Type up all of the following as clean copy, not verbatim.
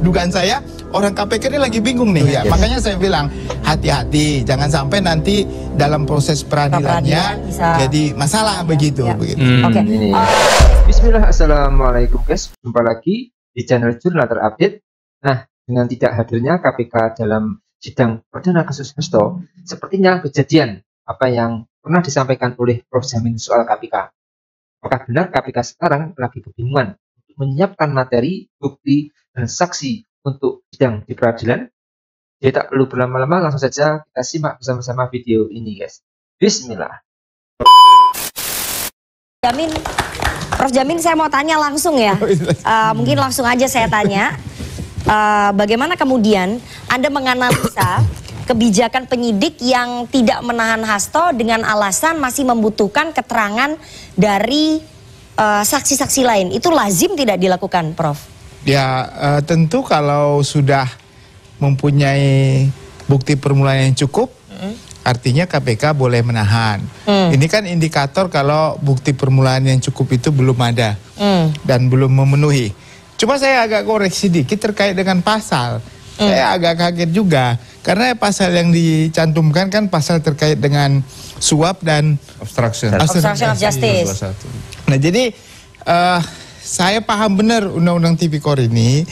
dugaan saya orang KPK ini lagi bingung nih ya. Makanya saya bilang hati-hati, jangan sampai nanti dalam proses peradilannya jadi masalah begitu. Oke. Bismillah, assalamualaikum guys. Jumpa lagi di channel Jurnal Terupdate. Nah, dengan tidak hadirnya KPK dalam sidang perdana kasus Hasto, sepertinya kejadian apa yang pernah disampaikan oleh Prof. Jamin soal KPK. Apakah benar KPK sekarang lagi kebingungan untuk menyiapkan materi, bukti, dan saksi untuk sidang di peradilan? Jadi tak perlu berlama-lama, langsung saja kita simak bersama-sama video ini guys. Bismillah. Prof. Jamin, saya mau tanya langsung ya. Mungkin langsung aja saya tanya. Bagaimana kemudian Anda menganalisa kebijakan penyidik yang tidak menahan Hasto dengan alasan masih membutuhkan keterangan dari saksi-saksi lain? Itu lazim tidak dilakukan, Prof? Ya, tentu kalau sudah mempunyai bukti permulaan yang cukup, artinya KPK boleh menahan. Ini kan indikator kalau bukti permulaan yang cukup itu belum ada dan belum memenuhi. Cuma saya agak koreksi dikit terkait dengan pasal. Saya agak kaget juga karena pasal yang dicantumkan kan pasal terkait dengan suap dan obstruction of justice. Nah, jadi saya paham benar Undang-Undang Tipikor ini.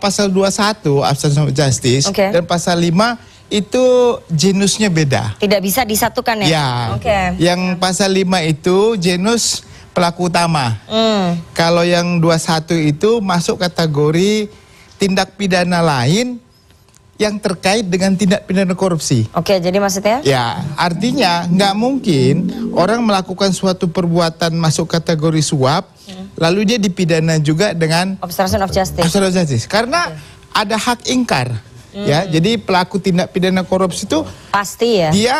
Pasal 21 obstruction of justice dan pasal 5 itu genusnya beda. Tidak bisa disatukan ya? Ya. Yang pasal 5 itu genus pelaku utama. Kalau yang 21 itu masuk kategori tindak pidana lain yang terkait dengan tindak pidana korupsi. Oke, jadi maksudnya? Ya, artinya nggak mungkin orang melakukan suatu perbuatan masuk kategori suap, lalu dia dipidana juga dengan obstruction of justice. Karena ada hak ingkar. Ya, jadi pelaku tindak pidana korupsi itu pasti ya. Dia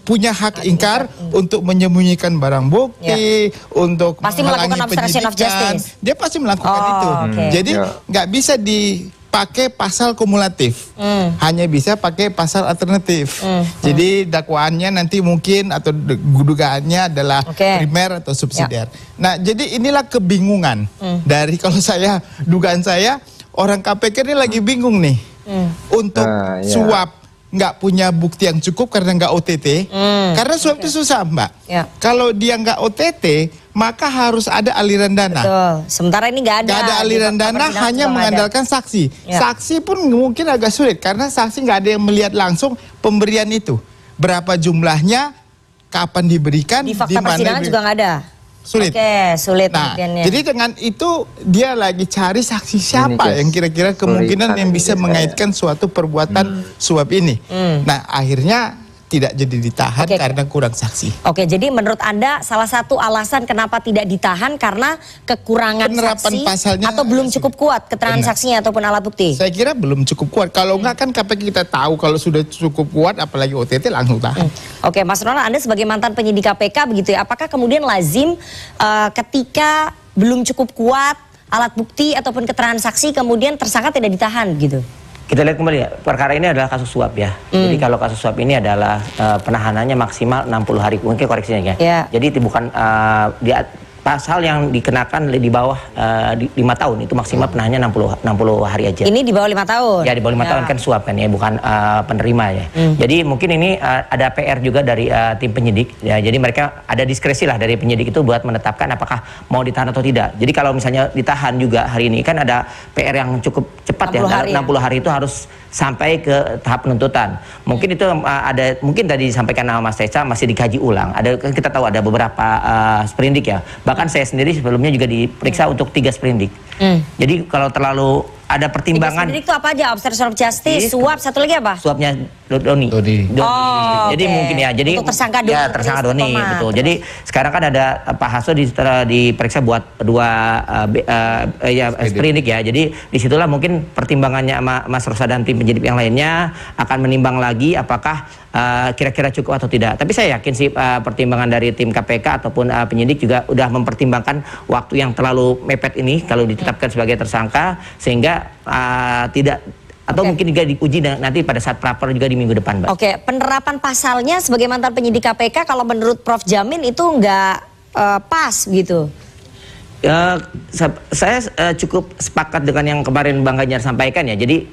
punya hak ingkar untuk menyembunyikan barang bukti, untuk pasti melakukan obstruction of justice. Dia pasti melakukan itu. Jadi nggak bisa dipakai pasal kumulatif, hanya bisa pakai pasal alternatif. Jadi dakwaannya nanti mungkin atau dugaannya adalah primer atau subsidiar. Nah, jadi inilah kebingungan dari kalau dugaan saya orang KPK ini lagi bingung nih untuk suap. Nggak punya bukti yang cukup karena nggak OTT, karena suap itu susah, Mbak. Kalau dia nggak OTT, maka harus ada aliran dana. Betul. Sementara ini nggak ada. Nggak ada aliran dana, hanya mengandalkan saksi. Saksi pun mungkin agak sulit karena saksi nggak ada yang melihat langsung pemberian itu. Berapa jumlahnya, kapan diberikan, di fakta persidangan juga nggak ada. Sulit. Sulit. Nah, jadi dengan itu dia lagi cari saksi siapa yang kira-kira kemungkinan yang bisa mengaitkan suatu perbuatan suap ini. Nah, akhirnya tidak jadi ditahan karena kurang saksi. Jadi menurut Anda salah satu alasan kenapa tidak ditahan karena kekurangan saksi atau belum cukup kuat keterangan saksinya ataupun alat bukti? Saya kira belum cukup kuat. Kalau enggak kan KPK kita tahu kalau sudah cukup kuat apalagi OTT langsung tahan. Mas Ronald, Anda sebagai mantan penyidik KPK begitu ya, apakah kemudian lazim ketika belum cukup kuat alat bukti ataupun keterangan saksi kemudian tersangka tidak ditahan gitu? Kita lihat kembali ya, perkara ini adalah kasus suap ya. Jadi kalau kasus suap ini adalah penahanannya maksimal 60 hari, mungkin koreksinya ya. Jadi bukan pasal yang dikenakan di bawah 5 tahun itu maksimal penahannya 60 hari aja. Ini di bawah 5 tahun? Ya, di bawah 5 tahun kan suap kan ya, bukan penerima ya. Jadi mungkin ini ada PR juga dari tim penyidik ya. Jadi mereka ada diskresi lah dari penyidik itu buat menetapkan apakah mau ditahan atau tidak. Jadi kalau misalnya ditahan juga hari ini kan ada PR yang cukup cepat 60 ya. 60 hari itu harus sampai ke tahap penuntutan. Mungkin itu ada, mungkin tadi disampaikan nama Mas Teca masih dikaji ulang. Ada, kita tahu ada beberapa sprindik ya. Bahkan saya sendiri sebelumnya juga diperiksa untuk 3 sprindik. Jadi kalau terlalu ada pertimbangan. Sprindik itu apa aja? Obstruction of justice, suap, satu lagi apa? Suapnya Doni. Jadi mungkin ya. Jadi untuk tersangka Doni. Ya, tersangka Doni, betul. Jadi sekarang kan ada Pak Hasto diperiksa buat 2 sprindik ya. Jadi disitulah mungkin pertimbangannya Mas Rosa dan tim penyidik yang lainnya akan menimbang lagi apakah kira-kira cukup atau tidak. Tapi saya yakin sih pertimbangan dari tim KPK ataupun penyidik juga udah mempertimbangkan waktu yang terlalu mepet ini kalau ditetapkan sebagai tersangka, sehingga tidak atau mungkin juga diuji nanti pada saat praper juga di minggu depan, Mbak. Penerapan pasalnya sebagai mantan penyidik KPK kalau menurut Prof Jamin itu nggak pas gitu. Saya cukup sepakat dengan yang kemarin Bang Ganjar sampaikan ya. Jadi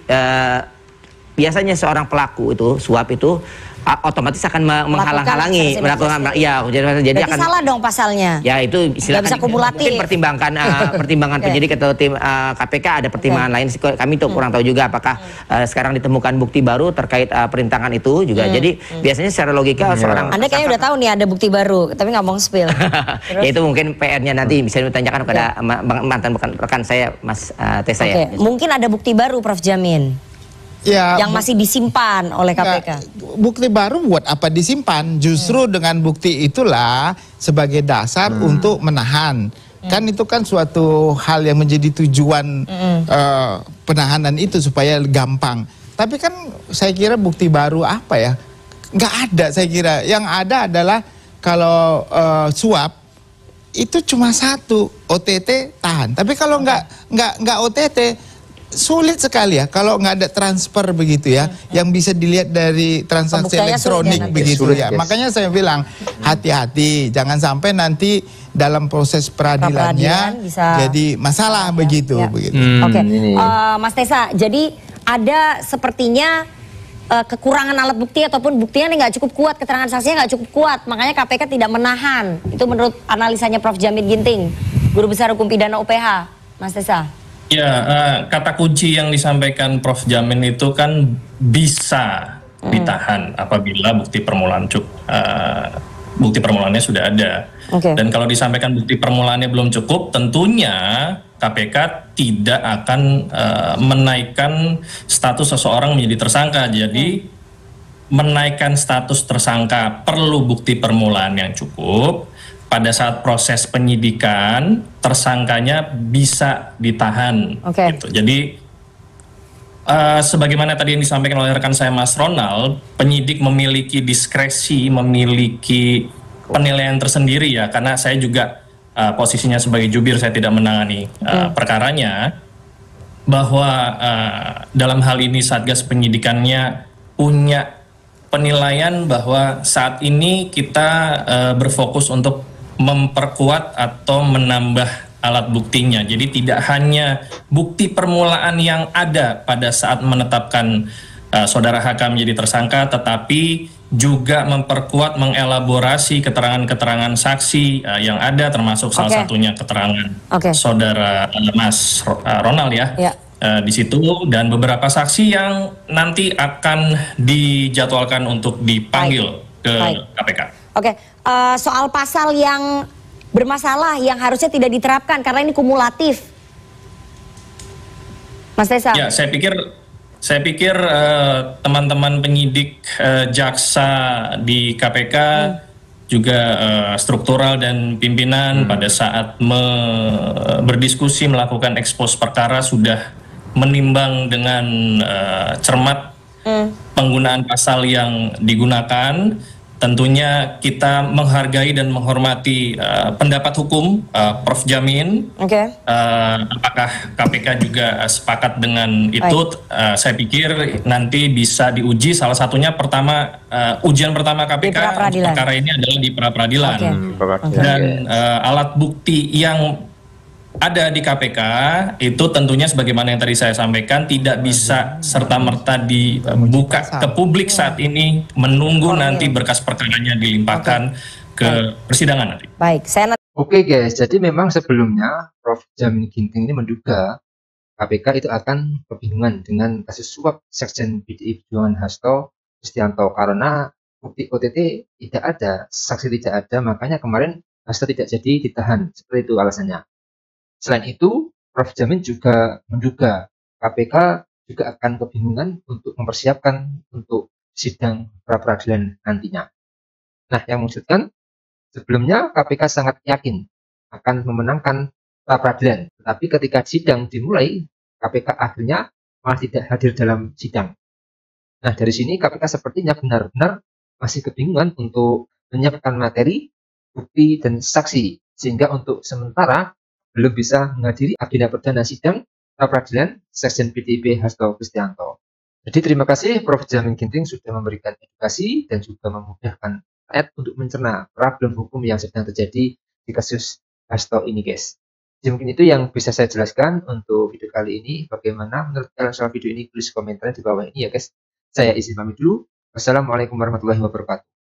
biasanya seorang pelaku itu suap itu otomatis akan menghalang-halangi melakukan jadi berarti akan salah dong pasalnya. Ya itu silakan bisa kumulatif. mungkin pertimbangan penyidik atau tim KPK ada pertimbangan lain. Kami tuh kurang tahu juga apakah sekarang ditemukan bukti baru terkait perintangan itu juga. Jadi biasanya secara logika seorang Anda kayaknya udah tahu nih ada bukti baru tapi nggak mau spill. Ya itu mungkin PR-nya nanti bisa ditanyakan kepada mantan rekan saya Mas Tessa ya. Mungkin ada bukti baru Prof Jamin. Ya, yang masih disimpan oleh KPK. Bukti baru buat apa disimpan? Justru dengan bukti itulah sebagai dasar untuk menahan. Kan itu kan suatu hal yang menjadi tujuan penahanan itu supaya gampang. Tapi kan saya kira bukti baru apa ya? Nggak ada saya kira. Yang ada adalah kalau suap itu cuma satu, OTT tahan. Tapi kalau nggak OTT sulit sekali ya kalau nggak ada transfer begitu ya, yang bisa dilihat dari transaksi elektronik begitu ya. Makanya saya bilang hati-hati, jangan sampai nanti dalam proses peradilannya jadi masalah begitu. Oke, Mas Tessa, jadi ada sepertinya kekurangan alat bukti ataupun buktinya nggak cukup kuat, keterangan saksinya nggak cukup kuat, makanya KPK tidak menahan. Itu menurut analisanya Prof Jamin Ginting, Guru Besar Hukum Pidana UPH, Mas Tessa. Ya, kata kunci yang disampaikan Prof Jamin itu kan bisa ditahan apabila bukti permulaannya sudah ada. Dan kalau disampaikan bukti permulaannya belum cukup, tentunya KPK tidak akan menaikkan status seseorang menjadi tersangka. Jadi menaikkan status tersangka perlu bukti permulaan yang cukup. Pada saat proses penyidikan, tersangkanya bisa ditahan. Gitu. Jadi, sebagaimana tadi yang disampaikan oleh rekan saya Mas Ronald, penyidik memiliki diskresi, memiliki penilaian tersendiri ya, karena saya juga posisinya sebagai jubir, saya tidak menangani perkaranya, bahwa dalam hal ini Satgas Penyidikannya punya penilaian bahwa saat ini kita berfokus untuk memperkuat atau menambah alat buktinya. Jadi tidak hanya bukti permulaan yang ada pada saat menetapkan saudara HK menjadi tersangka, tetapi juga memperkuat, mengelaborasi keterangan-keterangan saksi yang ada, termasuk salah satunya keterangan saudara Mas Ronald ya. Di situ, dan beberapa saksi yang nanti akan dijadwalkan untuk dipanggil ke KPK. Soal pasal yang bermasalah yang harusnya tidak diterapkan karena ini kumulatif, Mas Tessa. Ya, saya pikir teman-teman penyidik jaksa di KPK juga struktural dan pimpinan pada saat berdiskusi melakukan ekspos perkara sudah menimbang dengan cermat penggunaan pasal yang digunakan. Tentunya kita menghargai dan menghormati pendapat hukum Prof Jamin. Apakah KPK juga sepakat dengan itu? Saya pikir nanti bisa diuji. Salah satunya ujian pertama KPK perkara ini adalah di pra-peradilan. Dan alat bukti yang ada di KPK itu tentunya sebagaimana yang tadi saya sampaikan tidak bisa serta-merta dibuka ke publik saat ini, menunggu nanti berkas perkaranya dilimpahkan ke persidangan nanti. Oke guys, jadi memang sebelumnya Prof Jamin Ginting ini menduga KPK itu akan kebingungan dengan kasus suap Sekjen PDI Perjuangan Hasto Kristianto karena bukti OTT tidak ada, saksi tidak ada, makanya kemarin Hasto tidak jadi ditahan, seperti itu alasannya. Selain itu, Prof Jamin juga menduga KPK juga akan kebingungan untuk mempersiapkan untuk sidang pra-peradilan nantinya. Nah, yang maksudkan sebelumnya KPK sangat yakin akan memenangkan pra-peradilan, tetapi ketika sidang dimulai, KPK akhirnya malah tidak hadir dalam sidang. Nah, dari sini KPK sepertinya benar-benar masih kebingungan untuk menyiapkan materi, bukti, dan saksi, sehingga untuk sementara belum bisa menghadiri agenda perdana sidang pra-peradilan Sekjen PDIP Hasto Kristianto. Jadi terima kasih Prof Jamin Ginting sudah memberikan edukasi dan juga memudahkan rakyat untuk mencerna problem hukum yang sedang terjadi di kasus Hasto ini guys. Jadi mungkin itu yang bisa saya jelaskan untuk video kali ini. Bagaimana menurut kalian soal video ini? Tulis komentar di bawah ini ya guys. Saya izin pamit dulu. Wassalamualaikum warahmatullahi wabarakatuh.